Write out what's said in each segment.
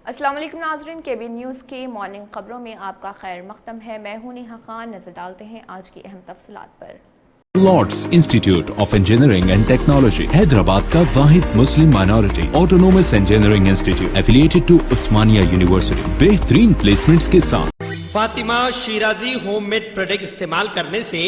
السلام علیکم ناظرین، KBN نیوز کی مارننگ خبروں میں آپ کا خیر مقدم ہے۔ میں ہوں نیہا خان۔ نظر ڈالتے ہیں آج کی اہم تفصیلات پر۔ Lords Institute of Engineering and Technology Hyderabad کا واحد مسلم minority autonomous engineering institute affiliated to Osmania University بہترین پلیسمنٹس کے ساتھ۔ Fatima Shirazi home made product استعمال کرنے سے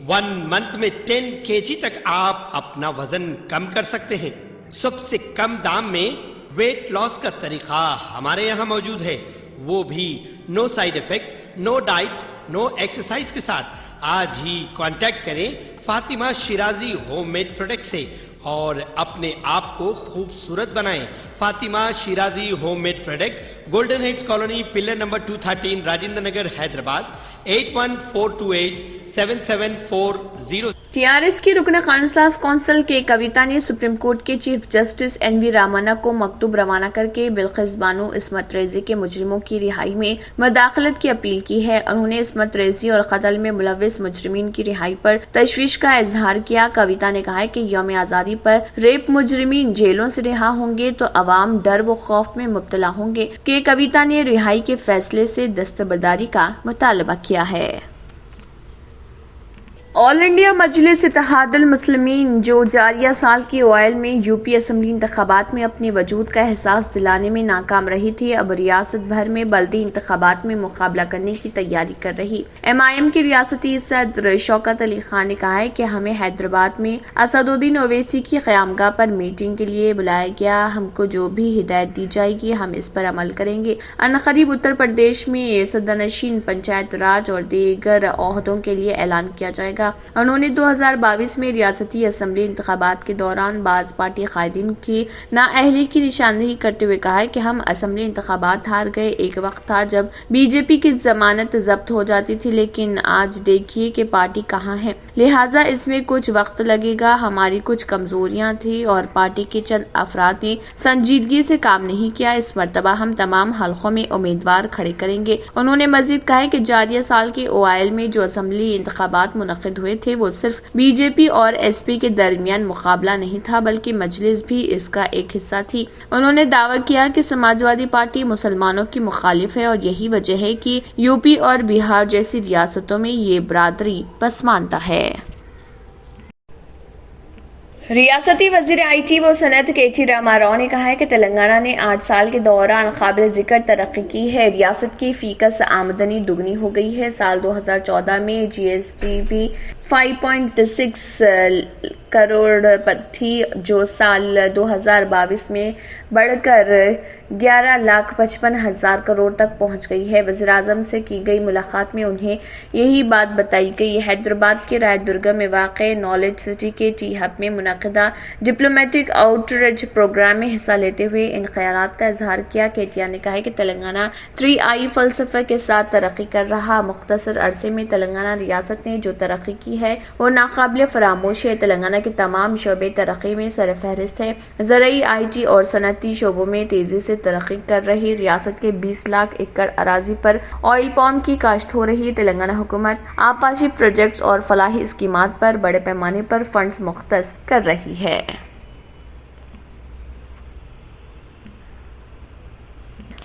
1 منتھ میں 10 kg تک آپ اپنا وزن کم کر سکتے ہیں۔ سب سے کم دام میں ویٹ لاس کا طریقہ ہمارے یہاں موجود ہے، وہ بھی no side effect, no diet, no exercise کے ساتھ۔ آج ہی کانٹیکٹ کریں Fatima Shirazi home made product سے اور اپنے آپ کو خوبصورت بنائیں۔ Fatima Shirazi home made product, golden heights colony, pillar number 213، Rajendra Nagar, Hyderabad, 8142877440۔ TRS کی رکن قانون ساز کونسل کے کویتا نے سپریم کورٹ کے چیف جسٹس NV رامانا کو مکتوب روانہ کر کے بلقیس بانو عصمت ریزی کے مجرموں کی رہائی میں مداخلت کی اپیل کی ہے۔ انہوں نے عصمت ریزی اور قتل میں ملوث مجرمین کی رہائی پر تشویش کا اظہار کیا۔ کویتا نے کہا کہ یوم آزادی پر ریپ مجرمین جیلوں سے رہا ہوں گے تو عوام ڈر و خوف میں مبتلا ہوں گے کہ کویتا نے رہائی کے فیصلے سے دستبرداری کا مطالبہ کیا ہے۔ آل انڈیا مجلس اتحاد المسلمین جو جاریہ سال کے اوائل میں UP اسمبلی انتخابات میں اپنے وجود کا احساس دلانے میں ناکام رہی تھی، اب ریاست بھر میں بلدی انتخابات میں مقابلہ کرنے کی تیاری کر رہی۔ MIM کے ریاستی صدر شوکت علی خان نے کہا ہے کہ ہمیں حیدرآباد میں اسد الدین اویسی کی قیامگاہ پر میٹنگ کے لیے بلایا گیا۔ ہم کو جو بھی ہدایت دی جائے گی ہم اس پر عمل کریں گے۔ عنقریب اتر پردیش میں صدرنشین پنچایت راج اور دیگر عہدوں کے لیے اعلان کیا جائے گا۔ انہوں نے 2022 میں ریاستی اسمبلی انتخابات کے دوران بعض پارٹی قائدین کی نااہلی کی نشاندہی کرتے ہوئے کہا کہ ہم اسمبلی انتخابات ہار گئے۔ ایک وقت تھا جب BJP کی ضمانت ضبط ہو جاتی تھی، لیکن آج دیکھیے کہ پارٹی کہاں ہے، لہٰذا اس میں کچھ وقت لگے گا۔ ہماری کچھ کمزوریاں تھیں اور پارٹی کے چند افراد نے سنجیدگی سے کام نہیں کیا۔ اس مرتبہ ہم تمام حلقوں میں امیدوار کھڑے کریں گے۔ انہوں نے مزید کہا کہ جاریہ سال کے اوائل میں جو اسمبلی انتخابات منعقد ہوئے تھے وہ صرف BJP اور SP کے درمیان مقابلہ نہیں تھا بلکہ مجلس بھی اس کا ایک حصہ تھی۔ انہوں نے دعویٰ کیا کہ سماجوادی پارٹی مسلمانوں کی مخالف ہے اور یہی وجہ ہے کہ UP اور بہار جیسی ریاستوں میں یہ برادری پسماندہ ہے۔ ریاستی وزیر IT و صنعت KT راما راؤ نے کہا ہے کہ تلنگانہ نے 8 سال کے دوران قابل ذکر ترقی کی ہے۔ ریاست کی فی کس آمدنی دگنی ہو گئی ہے۔ سال 2014 میں GSDP 5.6 کروڑ تھی جو سال 2022 میں بڑھ کر 11,55,000 کروڑ تک پہنچ گئی ہے۔ وزیراعظم سے کی گئی ملاقات میں انہیں یہی بات بتائی گئی۔ حیدرآباد کے رائے درگم میں واقع نالج سٹی کے ٹی ہب میں منعقدہ ڈپلومیٹک آؤٹ ریچ پروگرام میں حصہ لیتے ہوئے ان خیالات کا اظہار کیا۔ کیٹیا نے کہا کہ تلنگانہ 3I فلسفے کے ساتھ ترقی کر رہا۔ مختصر عرصے میں تلنگانہ ریاست نے جو ترقی کی ہے وہ ناقابل فراموش ہے۔ تلنگانہ کے تمام شعبے ترقی میں سر فہرست ہے۔ زرعی، IT اور صنعتی شعبوں میں تیزی سے ترقی کر رہی ریاست کے 20 لاکھ ایکڑ اراضی پر آئل پام کی کاشت ہو رہی۔ تلنگانہ حکومت آبپاشی پروجیکٹس اور فلاحی اسکیمات پر بڑے پیمانے پر فنڈز مختص کر رہی ہے۔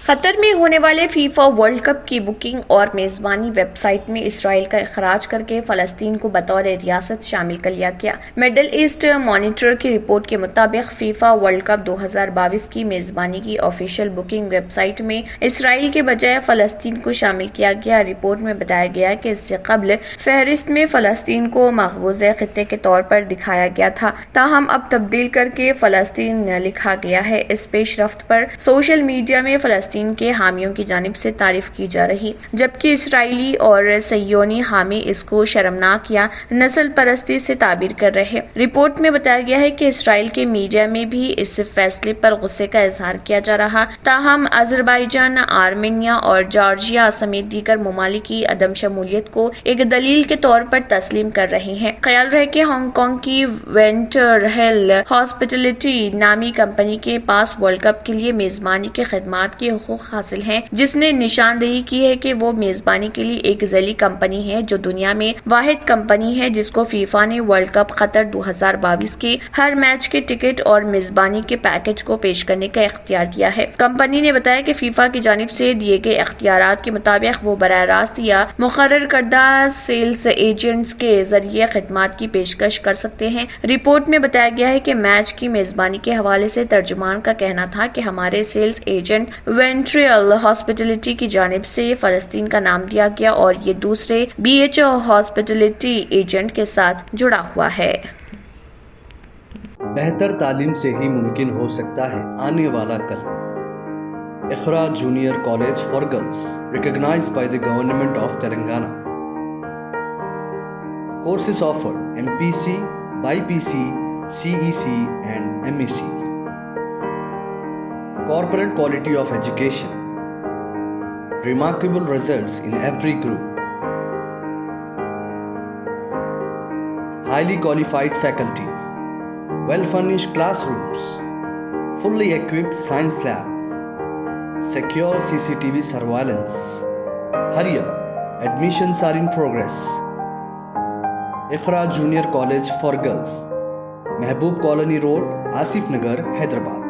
قطر میں ہونے والے FIFA ورلڈ کپ کی بکنگ اور میزبانی ویب سائٹ میں اسرائیل کا اخراج کر کے فلسطین کو بطور ریاست شامل کر لیا گیا۔ مڈل ایسٹ مانیٹر کی رپورٹ کے مطابق FIFA ورلڈ کپ 2022 کی میزبانی کی آفیشیل بکنگ ویب سائٹ میں اسرائیل کے بجائے فلسطین کو شامل کیا گیا۔ رپورٹ میں بتایا گیا کہ اس سے قبل فہرست میں فلسطین کو مقبوض خطے کے طور پر دکھایا گیا تھا، تاہم اب تبدیل کر کے فلسطین لکھا گیا ہے۔ اس پیش رفت پر سوشل میڈیا میں فلسطین کے حامیوں کی جانب سے تعریف کی جا رہی، جبکہ اسرائیلی اور صہیونی حامی اس کو شرمناک یا نسل پرستی سے تعبیر کر رہے۔ رپورٹ میں بتایا گیا ہے کہ اسرائیل کے میڈیا میں بھی اس فیصلے پر غصے کا اظہار کیا جا رہا، تاہم آذربائیجان، آرمینیا اور جارجیا سمیت دیگر ممالک کی عدم شمولیت کو ایک دلیل کے طور پر تسلیم کر رہے ہیں۔ خیال رہے کہ ہانگ کانگ کی وینٹر ہل ہاسپٹلٹی نامی کمپنی کے پاس ورلڈ کپ کے لیے میزبانی کے خدمات کے حقوق حاصل ہیں، جس نے نشاندہی کی ہے کہ وہ میزبانی کے لیے ایک ذیلی کمپنی ہے جو دنیا میں واحد کمپنی ہے جس کو فیفا نے ورلڈ کپ قطر 2022 کے ہر میچ کے ٹکٹ اور میزبانی کے پیکج کو پیش کرنے کا اختیار دیا ہے۔ کمپنی نے بتایا کہ فیفا کی جانب سے دیے گئے اختیارات کے مطابق وہ براہ راست یا مقرر کردہ سیلز ایجنٹس کے ذریعے خدمات کی پیشکش کر سکتے ہیں۔ رپورٹ میں بتایا گیا ہے کہ میچ کی میزبانی کے حوالے سے ترجمان کا کہنا تھا کہ ہمارے سیلز ایجنٹ وینٹریل ہاسپٹلٹی کی جانب سے فلسطین کا نام دیا گیا اور یہ دوسرے BHO ہاسپٹلٹی ایجنٹ کے ساتھ جڑا ہوا ہے۔ بہتر تعلیم سے ہی ممکن ہو سکتا ہے آنے والا کل۔ Iqra junior college for girls recognized by the Government of Telangana. Courses offered: MPC, BPC, CEC and MEC. Corporate quality of education. Remarkable results in every group. Highly qualified faculty. Well-furnished classrooms. Fully equipped science lab. Secure CCTV surveillance. Hurry up, admissions are in progress. Iqra Junior College for Girls, Mehboob Colony Road, Asif Nagar, Hyderabad.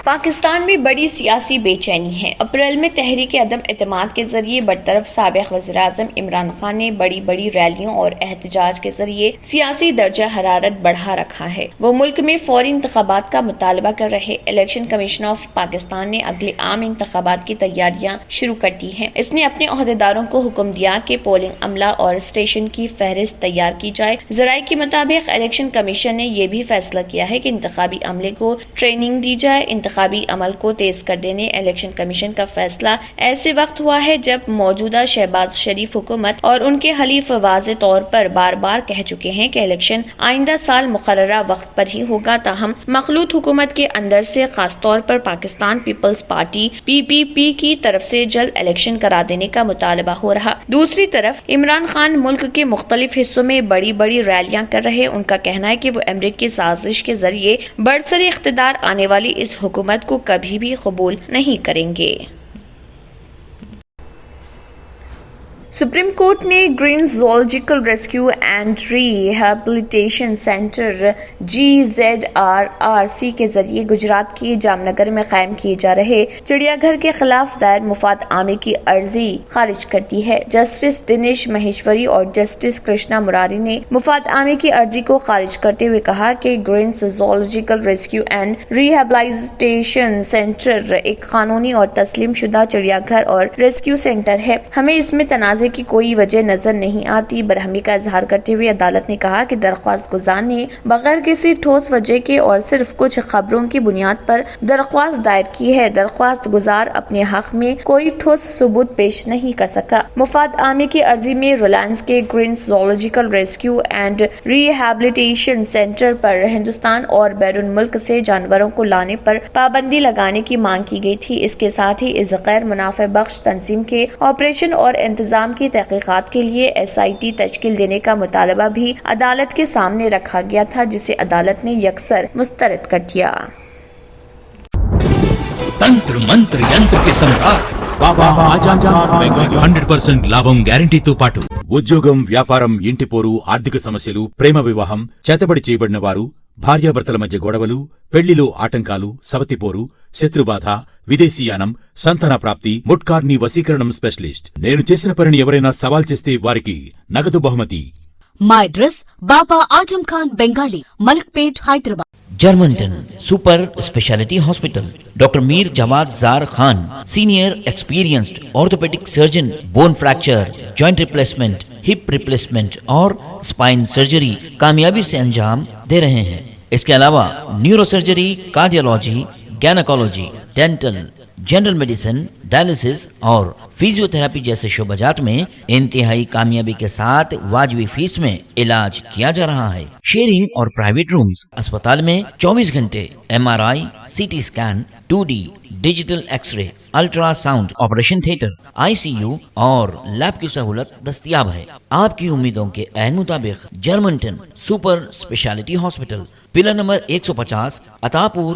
Pakistan میں بڑی سیاسی بے چینی ہے۔ April میں تحریک عدم اعتماد کے ذریعے برطرف سابق وزیر اعظم عمران خان نے بڑی بڑی ریلیوں اور احتجاج کے ذریعے سیاسی درجہ حرارت بڑھا رکھا ہے۔ وہ ملک میں فوری انتخابات کا مطالبہ کر رہے۔ الیکشن کمیشن آف پاکستان نے اگلے عام انتخابات کی تیاریاں شروع کر دی ہیں۔ اس نے اپنے عہدیداروں کو حکم دیا کہ پولنگ عملہ اور اسٹیشن کی فہرست تیار کی جائے۔ ذرائع کے مطابق الیکشن کمیشن نے یہ بھی فیصلہ کیا ہے کہ انتخابی عملے کو ٹریننگ دی جائے۔ انتخابی عمل کو تیز کر دینے الیکشن کمیشن کا فیصلہ ایسے وقت ہوا ہے جب موجودہ شہباز شریف حکومت اور ان کے حلیف واضح طور پر بار بار کہہ چکے ہیں کہ الیکشن آئندہ سال مقررہ وقت پر ہی ہوگا، تاہم مخلوط حکومت کے اندر سے خاص طور پر پاکستان پیپلز پارٹی PPP کی طرف سے جلد الیکشن کرا دینے کا مطالبہ ہو رہا۔ دوسری طرف عمران خان ملک کے مختلف حصوں میں بڑی بڑی ریلیاں کر رہے۔ ان کا کہنا ہے کہ وہ امریکی سازش کے ذریعے برسر اقتدار آنے والی اس حکومت کو کبھی بھی قبول نہیں کریں گے۔ سپریم کورٹ نے Green Zoological Rescue and Rehabilitation Centre GZRRC کے ذریعے گجرات کی جام نگر میں قائم کیے جا رہے چڑیا گھر کے خلاف دائر مفاد عامی کی عرضی خارج کر دی ہے۔ جسٹس دنیش مہیشوری اور جسٹس کرشنا مراری نے مفاد عامی کی عرضی کو خارج کرتے ہوئے کہا کہ Green Zoological Rescue and Rehabilitation Centre ایک قانونی اور تسلیم شدہ چڑیا گھر اور ریسکیو سینٹر ہے۔ ہمیں اس میں تنازع کی کوئی وجہ نظر نہیں آتی۔ برہمی کا اظہار کرتے ہوئے عدالت نے کہا کہ درخواست گزار نے بغیر کسی ٹھوس وجہ کے اور صرف کچھ خبروں کی بنیاد پر درخواست دائر کی ہے۔ درخواست گزار اپنے حق میں کوئی ٹھوس ثبوت پیش نہیں کر سکا۔ مفاد عامی کی عرضی میں ریلائنس کے Green Zoological Rescue and Rehabilitation Centre پر ہندوستان اور بیرون ملک سے جانوروں کو لانے پر پابندی لگانے کی مانگ کی گئی تھی۔ اس کے ساتھ ہی اس غیر منافع بخش تنظیم کے آپریشن اور انتظام کی تحقیقات کے لیے SIT تشکیل دینے کا مطالبہ بھی عدالت کے سامنے رکھا گیا تھا، جسے عدالت نے یکسر مسترد کر دیا۔ తంత్ర మంత్ర యంత్ర కి సమ్రాట్ బాబా ఆజాద్ ఖాన్ బెంగాలీ 100% లాభం గ్యారంటీతో పాటు ఉద్యోగం, వ్యాపారం, ఇంటి పోరు, ఆర్థిక సమస్యలు, ప్రేమ వివాహం, చేతబడి చేయబడిన వారు, భార్యాభర్తల మధ్య గొడవలు, పెళ్లిలో ఆటంకాలు, సవతిపోరు, శత్రుబాధ, విదేశీయానం, సంతాన ప్రాప్తి, ముట్కార్ని వశీకరణం స్పెషలిస్ట్. నేను చేసిన పనిని ఎవరైనా సవాల్ చేస్తే వారికి నగదు బహుమతి. My address, Baba Ajam Khan Bengali, Malakpet, Hyderabad. Germantown Super Speciality Hospital. Dr. Mir Jawad Zar Khan, Senior Experienced Orthopedic Surgeon, Bone Fracture, Joint Replacement, Hip Replacement اور Spine Surgery کامیابی سے انجام دے رہے ہیں۔ اس کے علاوہ neurosurgery, cardiology, gynaecology, dental, general medicine, dialysis اور فزیو تھراپی جیسے شعبہ جات میں انتہائی کامیابی کے ساتھ واجبی فیس میں علاج کیا جا رہا ہے۔ شیئرنگ اور پرائیویٹ رومز، اسپتال میں 24 گھنٹے MRI، CT scan, 2D digital X ray, ultra sound, operation theatre, ICU اور لیب کی سہولت دستیاب ہے۔ آپ کی امیدوں کے عین مطابق جرمنٹن super speciality hospital, pillar number 150، Attapur,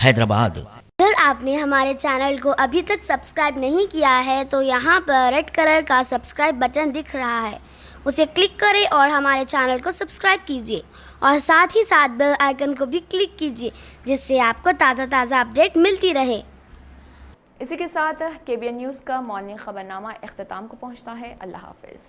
Hyderabad. اگر آپ نے ہمارے چینل کو ابھی تک سبسکرائب نہیں کیا ہے تو یہاں پر ریڈ کلر کا سبسکرائب بٹن دکھ رہا ہے، اسے کلک کریں اور ہمارے چینل کو سبسکرائب کیجیے اور ساتھ ہی ساتھ بیل آئیکن کو بھی کلک کیجیے جس سے آپ کو تازہ اپڈیٹ ملتی رہے. اسی کے ساتھ KBN نیوز کا مارننگ خبرنامہ اختتام کو پہنچتا ہے. اللہ حافظ.